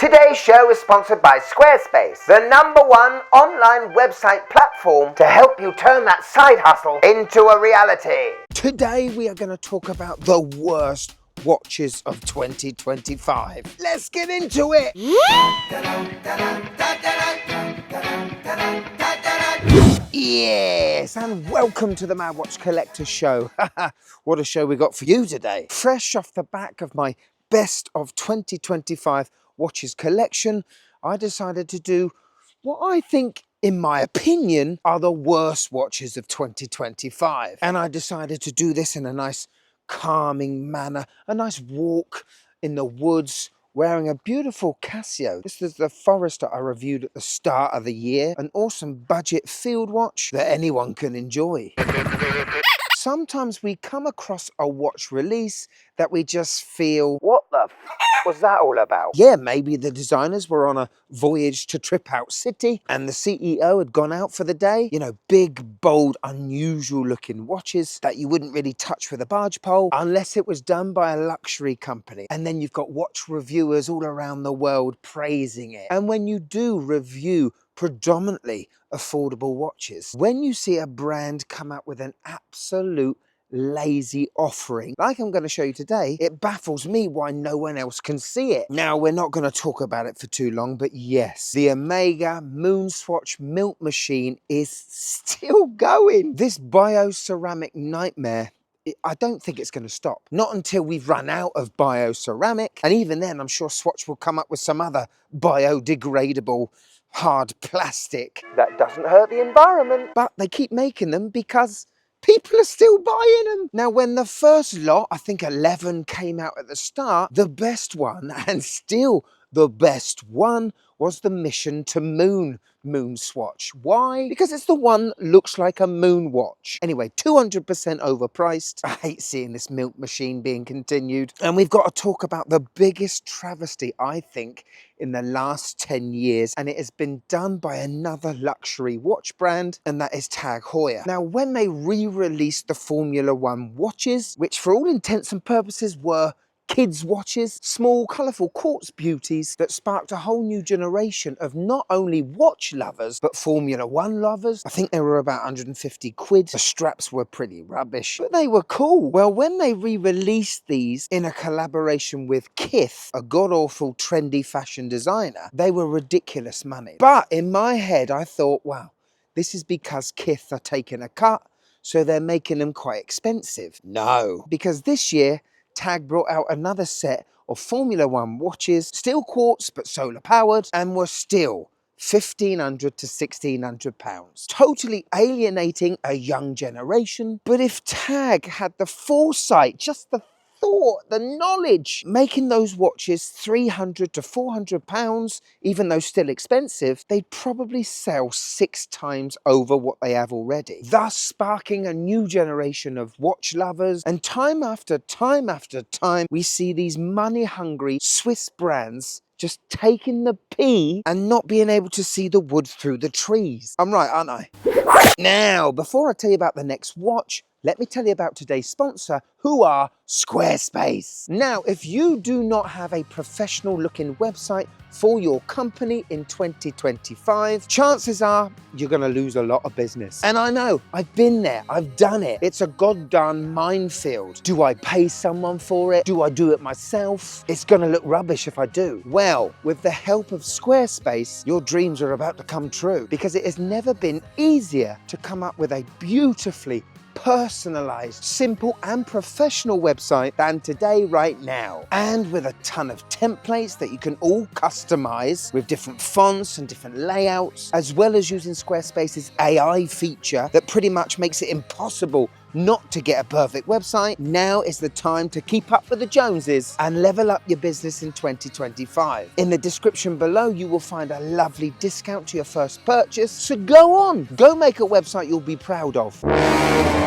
Today's show is sponsored by Squarespace, the #1 online website platform to help you turn that side hustle into a reality. Today we are going to talk about the worst watches of 2025. Let's get into it! Yes, and welcome to the Mad Watch Collector Show. What a show we got for you today. Fresh off the back of my best of 2025 watches collection, I decided to do what I think, in my opinion, are the worst watches of 2025. And I decided to do this in a nice calming manner, a nice walk in the woods, wearing a beautiful Casio. This is the Forester I reviewed at the start of the year, an awesome budget field watch that anyone can enjoy. Sometimes we come across a watch release that we just feel, What the f was that all about? yeah, maybe the designers were on a voyage to Trip Out City and the CEO had gone out for the day. You know, big, bold, unusual looking watches that you wouldn't really touch with a barge pole unless it was done by a luxury company. And then you've got watch reviewers all around the world praising it. And when you do review predominantly affordable watches, when you see a brand come out with an absolute lazy offering like I'm going to show you today, it baffles me why no one else can see it. Now, we're not going to talk about it for too long, but yes, the Omega MoonSwatch milk machine is still going. This bioceramic nightmare, I don't think it's going to stop. Not until we've run out of bioceramic, and even then I'm sure Swatch will come up with some other biodegradable hard plastic That doesn't hurt the environment. but they keep making them because people are still buying them. Now, when the first lot, I think 11, came out at the start, the best one, and still the best one, was the Mission to Moon MoonSwatch. Why? Because it's the one that looks like a moon watch. Anyway, 200% overpriced. I hate seeing this milk machine being continued. And we've got to talk about the biggest travesty, I think, in the last 10 years. And it has been done by another luxury watch brand, and that is Tag Heuer. Now, when they re-released the Formula 1 watches, which for all intents and purposes were kids' watches, small, colourful quartz beauties that sparked a whole new generation of not only watch lovers, but Formula 1 lovers. I think they were about 150 quid. The straps were pretty rubbish, but they were cool. Well, when they re-released these in a collaboration with Kith, a god-awful trendy fashion designer, they were ridiculous money. But in my head, I thought, wow, this is because Kith are taking a cut, so they're making them quite expensive. No, because this year, Tag brought out another set of Formula 1 watches, still quartz but solar powered, and were still £1,500 to £1,600. Totally alienating a young generation. But if Tag had the foresight, just the thought, the knowledge, making those watches £300 to £400, even though still expensive, they'd probably sell 6 times over what they have already, thus sparking a new generation of watch lovers. And time after time after time, we see these money-hungry Swiss brands just taking the pee and not being able to see the wood through the trees. I'm right, aren't I? Now, before I tell you about the next watch, let me tell you about today's sponsor, who are Squarespace. Now, if you do not have a professional looking website for your company in 2025, chances are you're going to lose a lot of business. And I know, I've been there, I've done it. It's a goddamn minefield. Do I pay someone for it? Do I do it myself? It's going to look rubbish if I do. Well, with the help of Squarespace, your dreams are about to come true, because it has never been easier to come up with a beautifully personalized, simple and professional website than today right now. And with a ton of templates that you can all customize with different fonts and different layouts, as well as using Squarespace's AI feature that pretty much makes it impossible not to get a perfect website. Now is the time to keep up with the Joneses and level up your business in 2025. In the description below, you will find a lovely discount to your first purchase. So go on, go make a website you'll be proud of.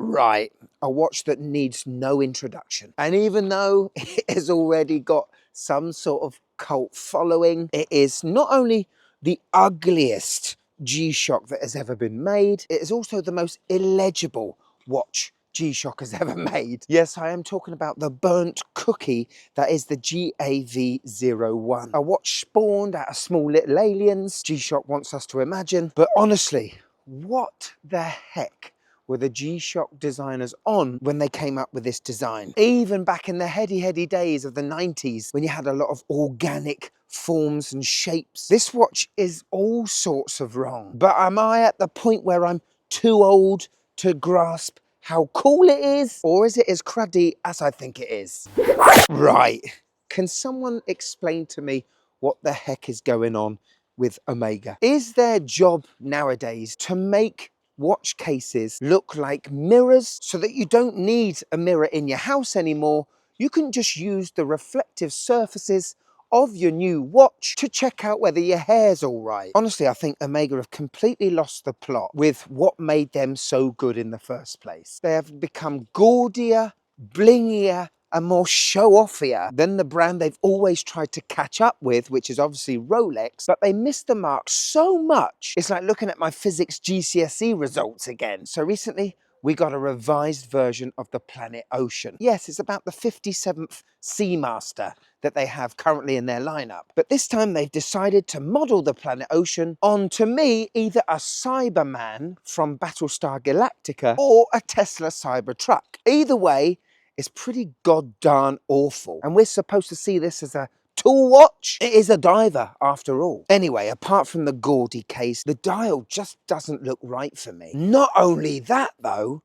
Right, a watch that needs no introduction. And even though it has already got some sort of cult following, it is not only the ugliest G-Shock that has ever been made, it is also the most illegible watch G-Shock has ever made. Yes, I am talking about the burnt cookie that is the GAV01. A watch spawned out of small little aliens, G-Shock wants us to imagine. But honestly, what the heck were the G-Shock designers on when they came up with this design? Even back in the heady days of the 90s, when you had a lot of organic forms and shapes. This watch is all sorts of wrong. But am I at the point where I'm too old to grasp how cool it is? Or is it as cruddy as I think it is? Right. Can someone explain to me what the heck is going on with Omega? Is their job nowadays to make watch cases look like mirrors so that you don't need a mirror in your house anymore? You can just use the reflective surfaces of your new watch to check out whether your hair's all right. Honestly, I think Omega have completely lost the plot with what made them so good in the first place. They have become gaudier, blingier, and more show-offier than the brand they've always tried to catch up with, which is obviously Rolex, but they missed the mark so much. It's like looking at my physics GCSE results again. So recently, we got a revised version of the Planet Ocean. Yes, it's about the 57th Seamaster that they have currently in their lineup. But this time they've decided to model the Planet Ocean on, to me, either a Cyberman from Battlestar Galactica or a Tesla Cybertruck. Either way, it's pretty goddamn awful. And we're supposed to see this as a tool watch? It is a diver after all. Anyway, apart from the gaudy case, the dial just doesn't look right for me. Not only that though,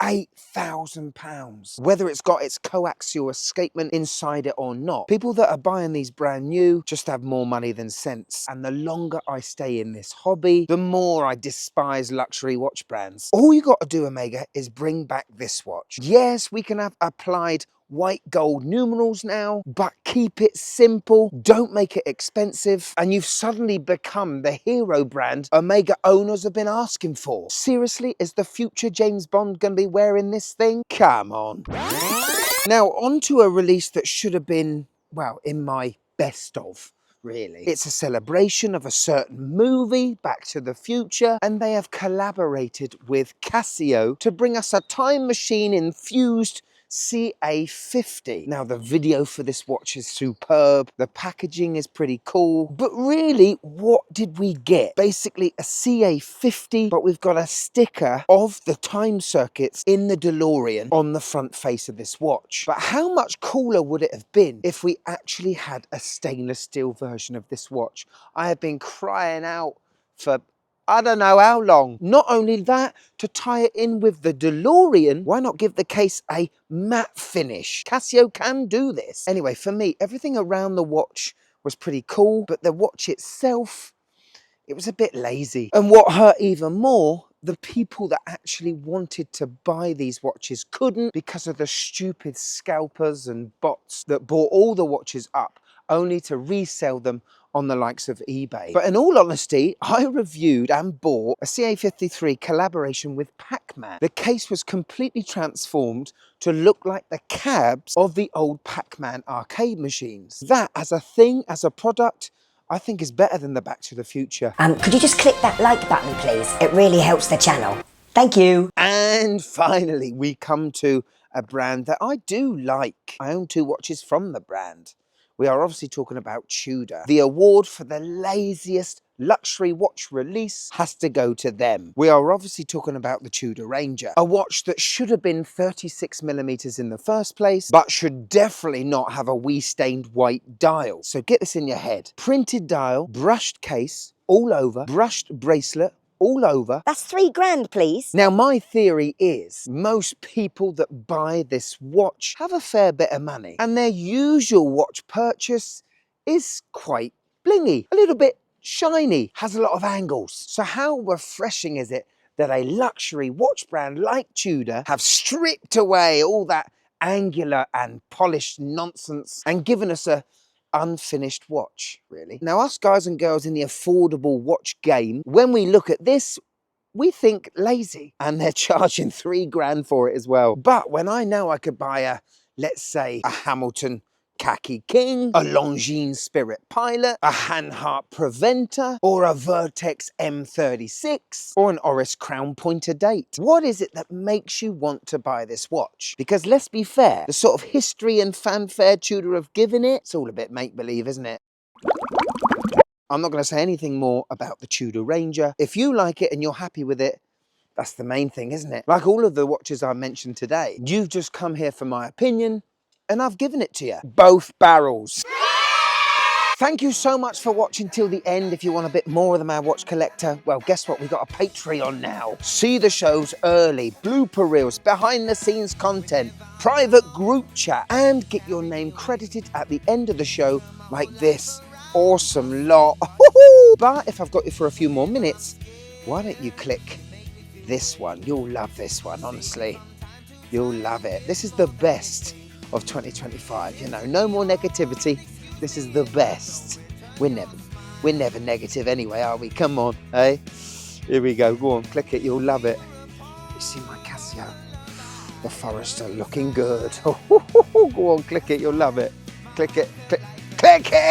£8,000. Whether it's got its coaxial escapement inside it or not, people that are buying these brand new just have more money than sense. And the longer I stay in this hobby, the more I despise luxury watch brands. All you got to do, Omega, is bring back this watch. Yes, we can have applied white gold numerals now, but keep it simple, don't make it expensive, and you've suddenly become the hero brand Omega owners have been asking for. Seriously, is the future James Bond gonna be wearing this thing? Come on. Now, on to a release that should have been, well, in my best of. Really. It's a celebration of a certain movie, Back to the Future, and they have collaborated with Casio to bring us a time machine infused CA50. Now, the video for this watch is superb, the packaging is pretty cool, but really, what did we get? Basically a CA50, but we've got a sticker of the time circuits in the DeLorean on the front face of this watch. But how much cooler would it have been if we actually had a stainless steel version of this watch? I have been crying out for I don't know how long. Not only that, to tie it in with the DeLorean, why not give the case a matte finish? Casio can do this. Anyway, for me, everything around the watch was pretty cool, but the watch itself, it was a bit lazy. And what hurt even more, the people that actually wanted to buy these watches couldn't because of the stupid scalpers and bots that bought all the watches up only to resell them on the likes of eBay. But in all honesty, I reviewed and bought a CA53 collaboration with Pac-Man. The case was completely transformed to look like the cabs of the old Pac-Man arcade machines. That, as a thing, as a product, I think is better than the Back to the Future. Could you just click that like button, please? It really helps the channel. Thank you. And finally, we come to a brand that I do like. I own 2 watches from the brand. We are obviously talking about Tudor. The award for the laziest luxury watch release has to go to them. We are obviously talking about the Tudor Ranger, a watch that should have been 36mm in the first place, but should definitely not have a wee-stained white dial. So get this in your head. Printed dial, brushed case, all over, brushed bracelet, all over. That's £3 please. Now, my theory is most people that buy this watch have a fair bit of money, and their usual watch purchase is quite blingy, a little bit shiny, has a lot of angles. So how refreshing is it that a luxury watch brand like Tudor have stripped away all that angular and polished nonsense and given us a unfinished watch, really. Now, us guys and girls in the affordable watch game, when we look at this, we think lazy, and they're charging £3 for it as well. But when I know I could buy a, let's say, a Hamilton Khaki King, a Longines Spirit Pilot, a Hanhart Preventer, or a Vertex M36, or an Oris Crown Pointer Date? What is it that makes you want to buy this watch? Because let's be fair, the sort of history and fanfare Tudor have given it, it's all a bit make-believe, isn't it? I'm not going to say anything more about the Tudor Ranger. If you like it and you're happy with it, that's the main thing, isn't it? Like all of the watches I mentioned today, you've just come here for my opinion, and I've given it to you. Both barrels. Thank you so much for watching till the end. If you want a bit more of the Mad Watch Collector, well, guess what? We've got a Patreon now. See the shows early, blooper reels, behind the scenes content, private group chat, and get your name credited at the end of the show like this awesome lot. But if I've got you for a few more minutes, why don't you click this one? You'll love this one, honestly. You'll love it. This is the best of 2025, you know. No more negativity. This is the best. We're never negative anyway, are we? Come on, eh? Here we go. Go on, click it. You'll love it. You see my Casio? The Forester looking good. Go on, click it. You'll love it. Click it. Click it.